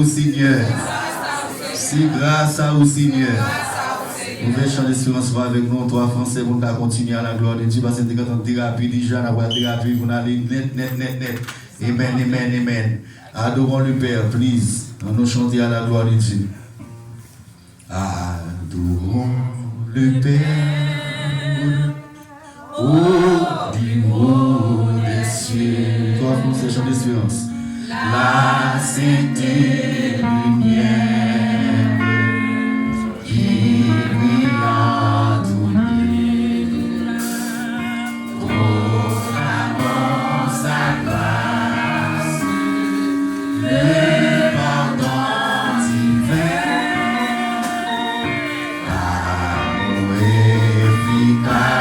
vous, Seigneur. C'est grâce à vous, Seigneur. Nous pouvons chanter silence avec nous, trois Français, pour nous continuer à la gloire de Dieu. Parce que quand on thérapie, déjà, on a thérapie, pour aller net. Amen. Adorons le Père, please. On nous chanter à la gloire de Dieu. Adorons le Père, au niveau des cieux. Trois Français, chanter silence. La sainte lumière qui brille en tout lieu, proclamons sa grâce, le pardon divin, amour efficace.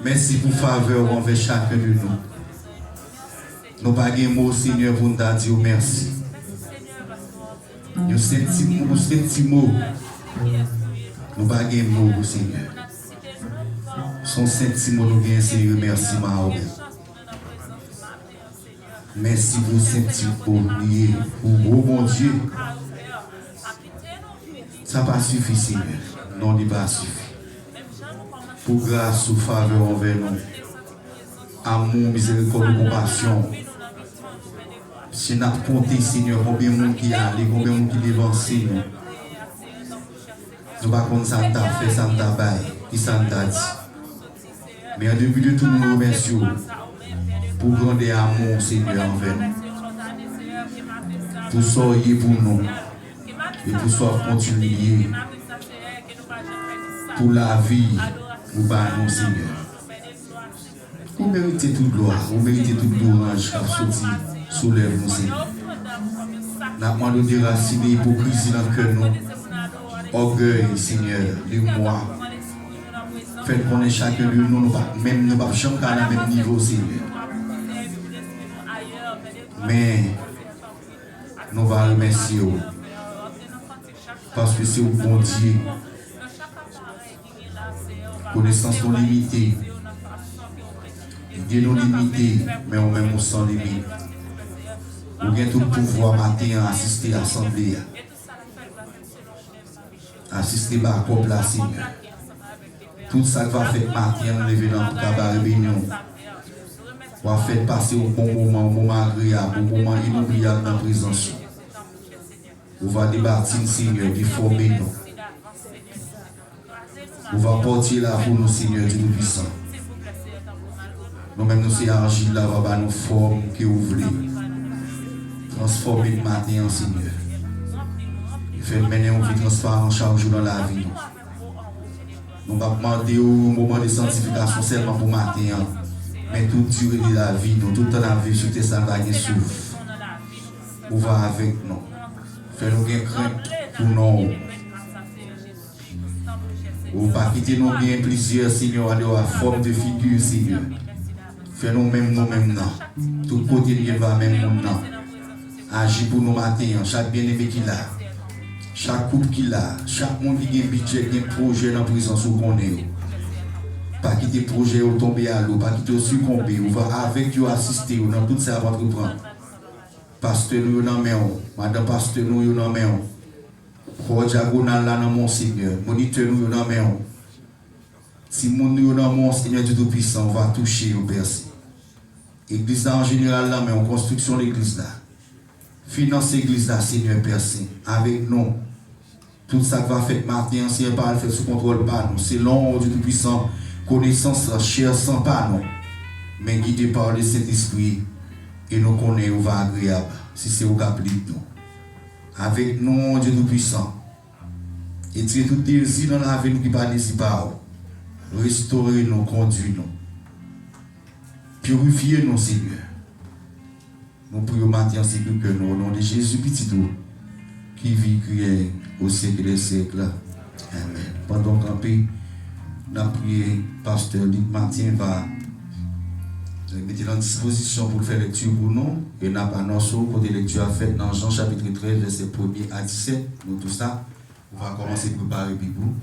Merci pour faveur envers chacun de nous. Nous pas de mots, Seigneur, pour nous dire merci. Nous sentimos. Nous pas de mots, Seigneur. Son sentiment nous vient, Seigneur, merci, ma. Merci pour sentir pour lier, pour oh mon Dieu. Ça pas suffit, Seigneur. Non, il pas suffit. Pour grâce ou faveur envers nous, amour, miséricorde, compassion. Si nous avons compté, Seigneur, combien de monde qui a allé, combien de monde qui dévance, nous. Nous ne pouvons pas Santa fait, Santa bail, qui Santa dit. Mais en début de tout, nous remercions pour grand amour, Seigneur, envers nous. Pour soyez pour nous et pour soif continuer pour la vie. Vous nous, Seigneur. Vous méritez toute gloire, vous méritez toute louange qui a sorti sous l'œuvre, Seigneur. Nous avons demandé de déraciner l'hypocrisie dans le cœur, nous. Orgueil, Seigneur, les moi. Faites qu'on ait chacun de nous, même nous ne pouvons pas à même niveau, Seigneur. Mais nous allons remercier parce que c'est au bon Dieu. Connaissance non limitée. Dieu non limité, mais on même sans limite. Vous avez tout le pouvoir matin à assister à l'assemblée. Assister à la peuple, Seigneur. Tout ça va faire matin, on lever dans la réunion. va faire passer un bon moment agréable, un moment inoubliable dans la présence. On va débattre, Seigneur, de former nous. On va porter là pour nous, Seigneur, Dieu Tout-Puissant. Nous-mêmes, nous sommes argile là, va nous forme que vous voulez. Transformer le matin en Seigneur. Faire mener une vie transparente chaque jour dans la vie. Nous ne va pas demander au moment de sanctification seulement pour le matin, mais toute durée de la vie, nous, tout le temps la vie, sur tes salariés souffre. On va avec nous. Faire nous bien crainte pour nous. On ne va pas quitter nous bien plusieurs, Seigneur, à la forme de figure, Seigneur. Faire nous-mêmes, non. Tout côté de va même nous, non. Agir pour nous matin, chaque bien-aimé qu'il a. Chaque couple qu'il a, chaque monde qui a un budget, qui a un projet dans la prison sous qu'on est. Pas quitter le projet ou tomber à l'eau, pas quitter succomber, ou va avec vous assister dans tout ça à votre prendre. Pasteur nous dans main, madame pasteur nous dans main. Pour diagonal là dans mon Seigneur, moniteur nous dans main. Si nous dans mon Seigneur Dieu Tout-Puissant, on va toucher au percer. Église en général là, mais en construction de l'église là. Finance l'église là, Seigneur Père Saint, avec nous. Tout ça va faire matin, c'est pas le faire sous contrôle par nous. C'est l'ombre du Tout-Puissant, connaissance, chair sans pas nous. Mais guidé par le Saint-Esprit, et nous connaissons où va agréable, si c'est au cap nous. Avec nous, Dieu Tout-Puissant. Et tirer tout désir dans la vie qui pas désir par nous. Restaurer nous, conduire nous. Purifier nous, Seigneur. Nous prions maintenant, Seigneur, que nous, au nom de Jésus, petit tout, qui vit, qui est au siècle des siècles. Amen. Pendant qu'on prie, nous avons prié, pasteur Luc Martin va mettre en disposition pour faire lecture pour nous. Et nous avons annoncé pour des lectures à faire dans Jean chapitre 13, verset 1er à 17. Nous, tout ça, on va commencer à préparer Bibou.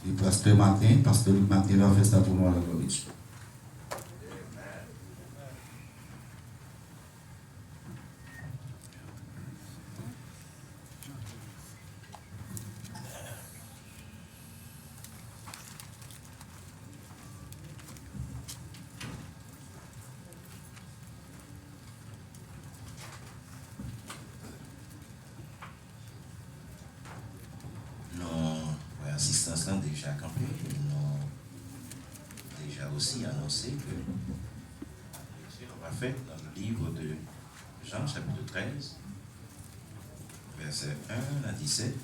Et pasteur Luc Martin va faire ça pour nous à la gloire de Dieu. Déjà campé, nous avons déjà aussi annoncé que on va faire dans le livre de Jean, chapitre 13, verset 1 à 17.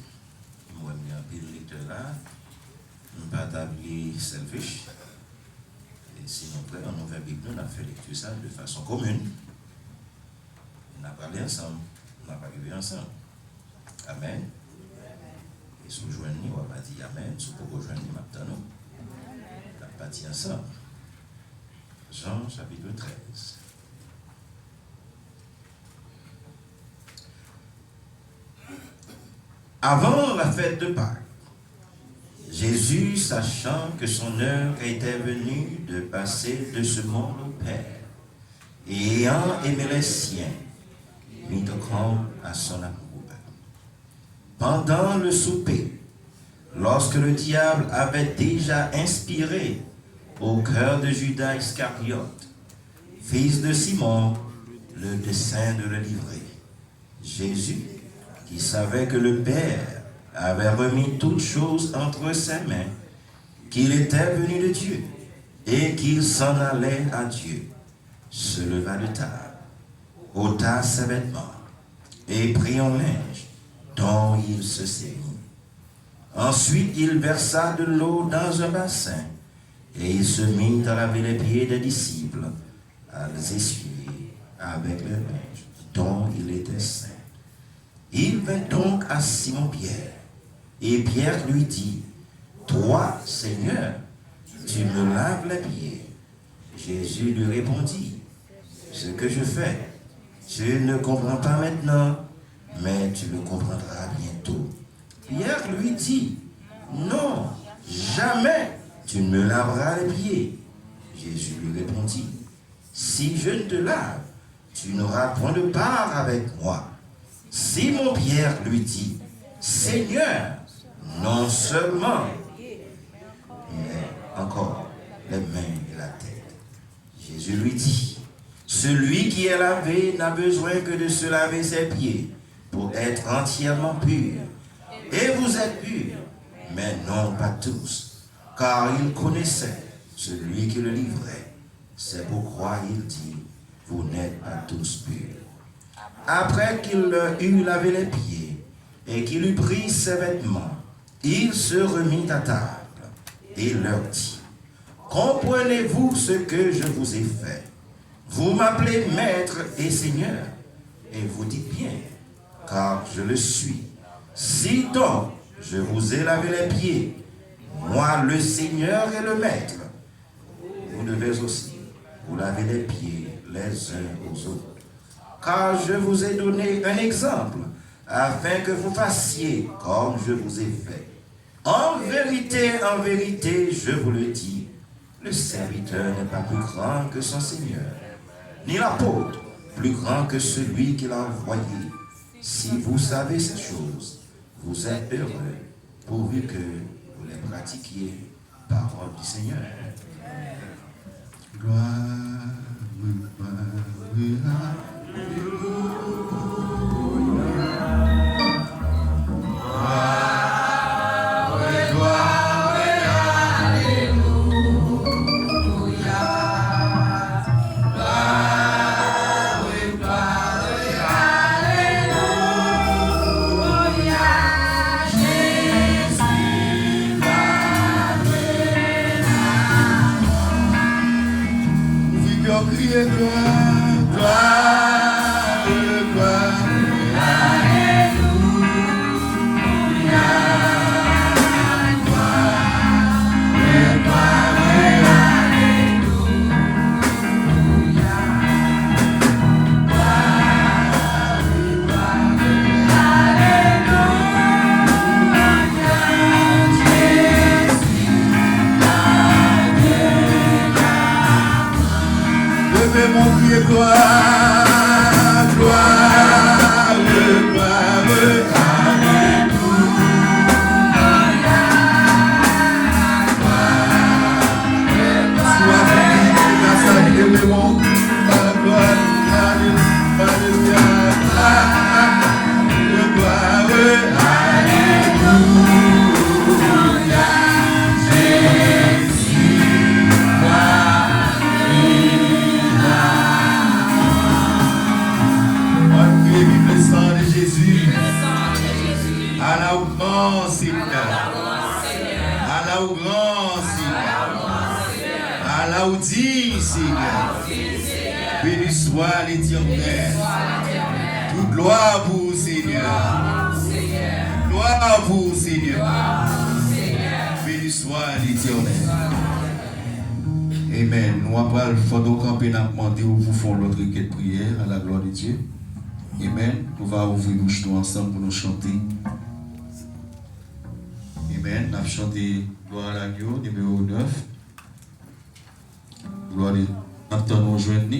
Moi, je vais un lecteur là, nous pas établir selfish. Et sinon, après, on a fait lecture ça de façon commune. On a parlé ensemble, on a parlé ensemble. Amen. Et si vous joignez, on va dire Amen. Si vous rejoignez maintenant, on va partir ensemble. Jean chapitre 13. Avant la fête de Pâques, Jésus, sachant que son heure était venue de passer de ce monde au Père, et ayant aimé les siens, mit au camp à son amour. Pendant le souper, lorsque le diable avait déjà inspiré au cœur de Judas Iscariote, fils de Simon, le dessein de le livrer, Jésus, qui savait que le Père avait remis toutes choses entre ses mains, qu'il était venu de Dieu et qu'il s'en allait à Dieu, se leva de table, ôta ses vêtements et prit un linge dont il se saignit. Ensuite, il versa de l'eau dans un bassin et il se mit à laver les pieds des disciples, à les essuyer avec le linge dont il était saint. Il vint donc à Simon-Pierre et Pierre lui dit, « Toi, Seigneur, tu me laves les pieds. » Jésus lui répondit, « Ce que je fais, tu ne comprends pas maintenant, mais tu le comprendras bientôt. » Pierre lui dit, « Non, jamais tu ne me laveras les pieds. » Jésus lui répondit, « Si je ne te lave, tu n'auras point de part avec moi. » Simon-Pierre lui dit, « Seigneur, non seulement, mais encore les mains et la tête. » Jésus lui dit, « Celui qui est lavé n'a besoin que de se laver ses pieds pour être entièrement pur. Et vous êtes purs, mais non pas tous, car il connaissait celui qui le livrait. C'est pourquoi il dit, vous n'êtes pas tous purs. Après qu'il leur eut lavé les pieds et qu'il eut pris ses vêtements, il se remit à table et leur dit, comprenez-vous ce que je vous ai fait? Vous m'appelez maître et seigneur, et vous dites bien, car je le suis. Si donc je vous ai lavé les pieds, moi le Seigneur et le maître, vous devez aussi vous laver les pieds les uns aux autres. Car je vous ai donné un exemple, afin que vous fassiez comme je vous ai fait. En vérité, je vous le dis, le serviteur n'est pas plus grand que son Seigneur, ni l'apôtre plus grand que celui qui l'a envoyé. Si vous savez ces choses, vous êtes heureux, pourvu que vous les pratiquiez, parole du Seigneur. Gloire, crier gloire, gloire, gloire. Mon crier gloire, gloire, gloire, alléluia. Sois béni, grâce à Dieu, mon gloire, alléluia, gloire, alléluia. À la au grand Seigneur, à la au grand Seigneur, à la au digne Seigneur, béni soit l'Éternel, toute gloire pour vous Seigneur, gloire à vous Seigneur, béni soit l'Éternel. Amen. Nous après pendant qu'on peut demander où vous font l'autre requête de prière à la gloire de Dieu. Amen. Nous allons ouvrir nos bouches ensemble pour nous chanter. Amen. Nous allons chanter Gloire à l'agneau, numéro 9. Gloire à Dieu. Nous allons nous joindre.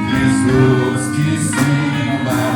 Jesus qui s'y bat.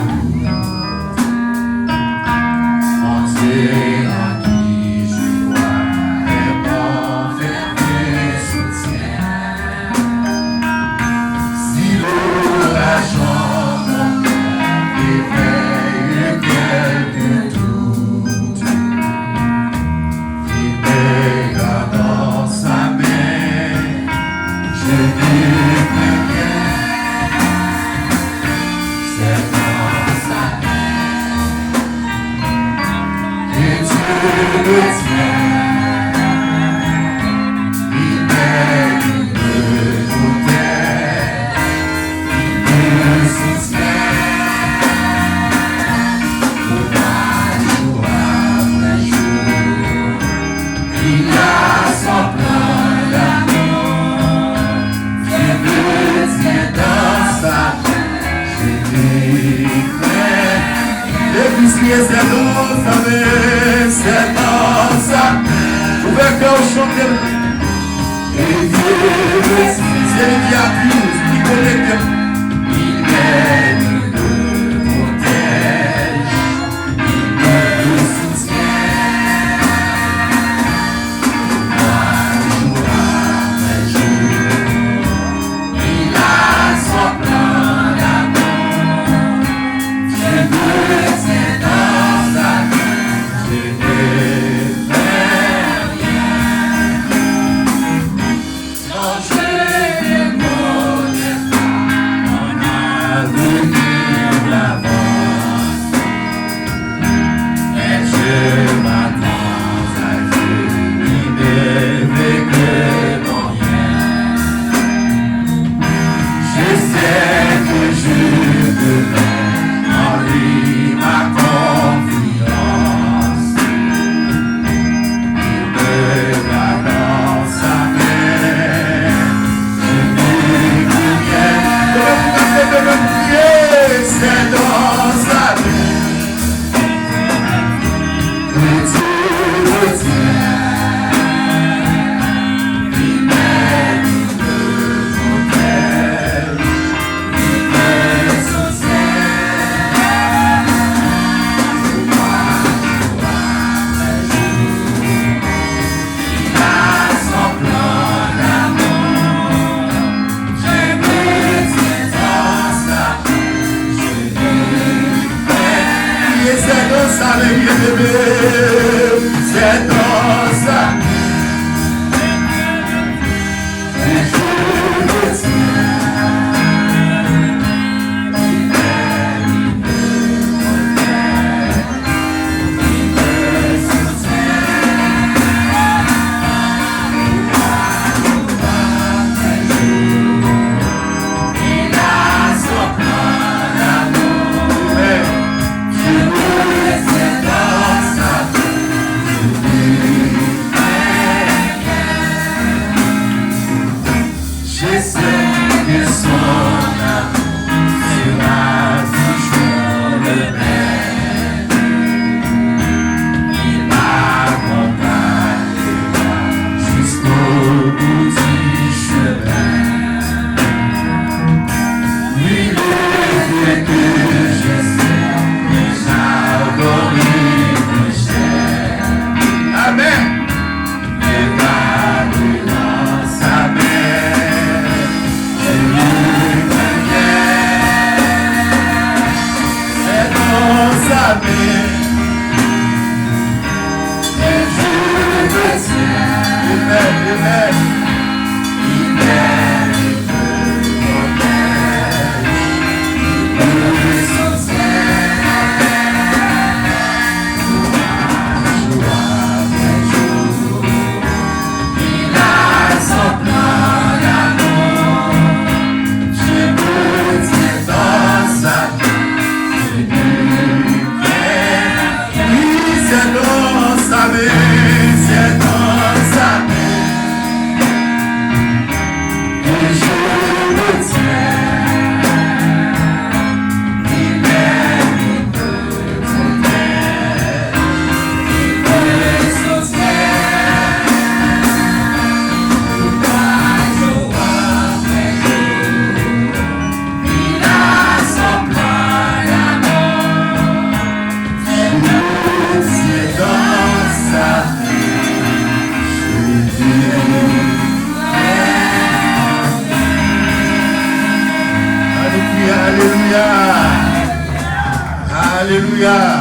Alléluia.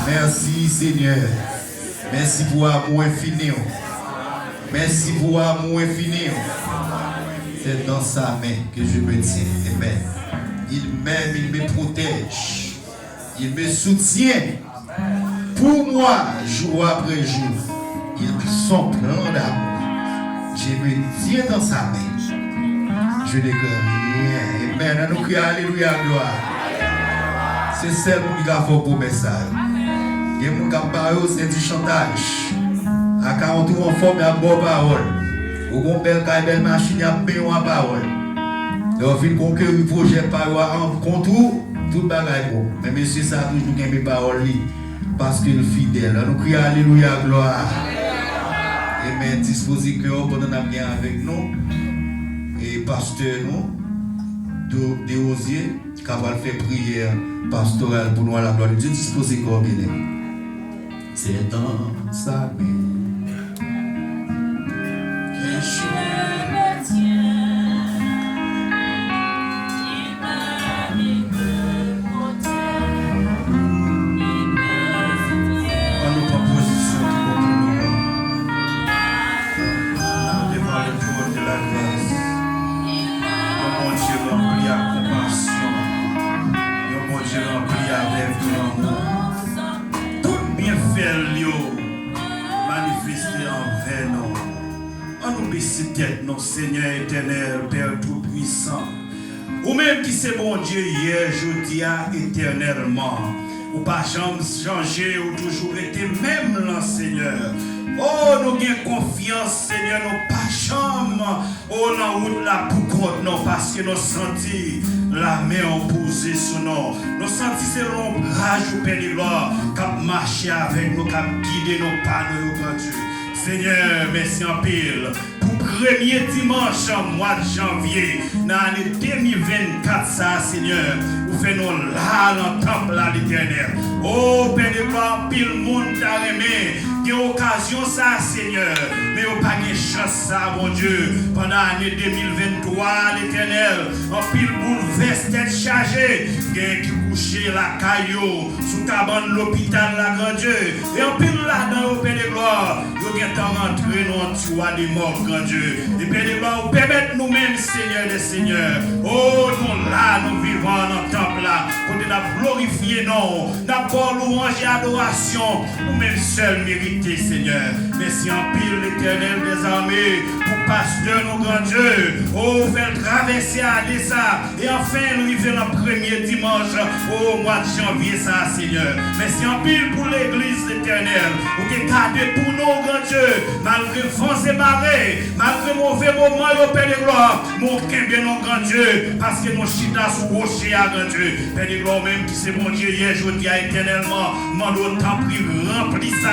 Merci Seigneur. Merci pour l'amour infini. Merci pour l'amour infini. C'est dans sa main que je me tiens. Amen. Il m'aime, il me protège. Il me soutient. pour moi, jour après jour. Il a son plan d'amour. Je me tiens dans sa main. Je déclare rien. Amen. Nous crions Alléluia, gloire. C'est celle qui a fait pour message. Il y a des gens qui parlent, c'est du chantage. À 40 ans, on forme à bonne parole. Au grand belle machine, il y a bien de parole. Et on vient conquérir le projet par en contour, tout le bagaille bon. Mais monsieur, ça a toujours gagné mes paroles parce qu'il est fidèle. Nous crions Alléluia, gloire. Amen. Disposez cœur pendant qu'on bien avec nous. Et pasteur, nous, des osiers, capable de faire prière pastorale pour nous à la gloire de Dieu. Disposez cœur bien. C'est dans sa main que je le tiens. Il m'a mis de côté. Il me soutient. En nous proposition pour nous. Devant le trône de la grâce. Mon Dieu rempli à compassion. Mon Dieu rempli avec l'amour. Manifester envers nous. On nous baisse tête, notre Seigneur éternel, Père Tout-Puissant. Ou même qui c'est bon Dieu hier, jeudi, éternellement. Ou pas jamais changé, ou toujours été même là, Seigneur. Oh, nous avons confiance, Seigneur, nous pas jamais. Oh, la route là pour contre nous, parce que nous senti la main posée sur nous. Nous senti c'est l'ombrage au Père de gloire, qui marché avec nous, qui guidé nos pas, nous, grand Dieu. Seigneur, merci en pile. Pour premier dimanche, mois de janvier, dans l'année 2024, ça, Seigneur, vous faites nous là, dans le temple là, l'Éternel. Oh, Père de gloire, pile monde t'a aimé. Il y a occasion ça, Seigneur, mais on pas de chance ça, mon Dieu. Pendant l'année 2023, l'Éternel, en pile bouleverse, tête chargée, il y a qui couché la caillou, sous cabane l'hôpital, la grand Dieu. Et en pile là-dedans, au Père de gloire, il y a rentré dans un toit des morts, grand Dieu. Et Père de gloire, permettre nous-mêmes, Seigneur des Seigneurs. Oh, nous là, nous vivons dans le temple là, pour nous glorifier, non, d'abord louange et adoration, nous-mêmes seuls méritons. Seigneur, merci en pile l'Éternel des armées pour pasteur nos grands dieux. Oh, faire traverser à ça et enfin nous vivons le premier dimanche au mois de janvier, ça, Seigneur. Merci en pile pour l'église l'Éternel. Pour que garder pour nous, grands dieux, malgré vents et marées, malgré mauvais moments, au Père de gloire, mon bien nos grands dieux, parce que nos chita sous rocher à grand Dieu. Père de gloire, même qui c'est mon Dieu, hier, je dis éternellement, mon autant pris, rempli ça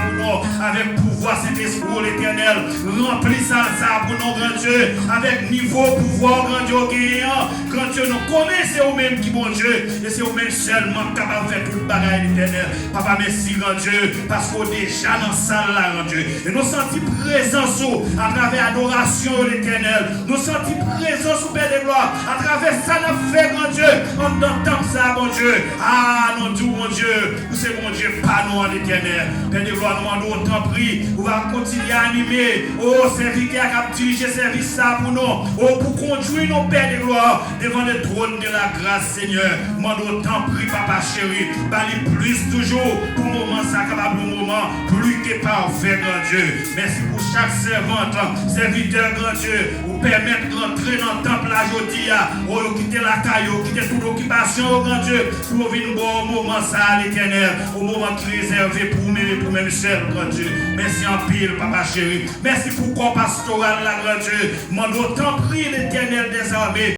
pour nous, avec pouvoir Saint-Esprit l'Éternel, remplis ça pour nous, grand Dieu, avec niveau pouvoir, grand Dieu, grand Dieu, nous connaissons au-même qui, bon Dieu, et c'est au-même seulement capable de faire tout le bagage l'Éternel. Papa, merci, grand Dieu, parce qu'on est déjà dans la salle là, grand Dieu, et nous sentons présence à travers l'adoration l'Éternel, nous sentons présence au Père de gloire, à travers ça, nous fait, grand Dieu, on entend ça, bon Dieu, ah, non, tout, mon Dieu, nous c'est mon Dieu, pas nous, l'Éternel, Père de gloire, nous autant prie, on va continuer à animer, oh, serviteur qui a dirigé service ça pour nous, oh, pour conduire nos pères de gloire devant le trône de la grâce, Seigneur. Moi, autant prie, papa chéri, bali plus toujours pour moment, ça capable le moment, plus que parfait, grand Dieu. Merci pour chaque servante, serviteur, grand Dieu, pour permettre d'entrer dans le temple la journée, oh, quitter la caillou, quitter toute occupation, grand Dieu, pour venir au moment, ça, l'Éternel, au moment qui est réservé pour même seul, grand Dieu. Merci en pile, papa chéri. Merci pour corps pastoral, la grand Dieu. Mon autant prie l'Éternel des armées.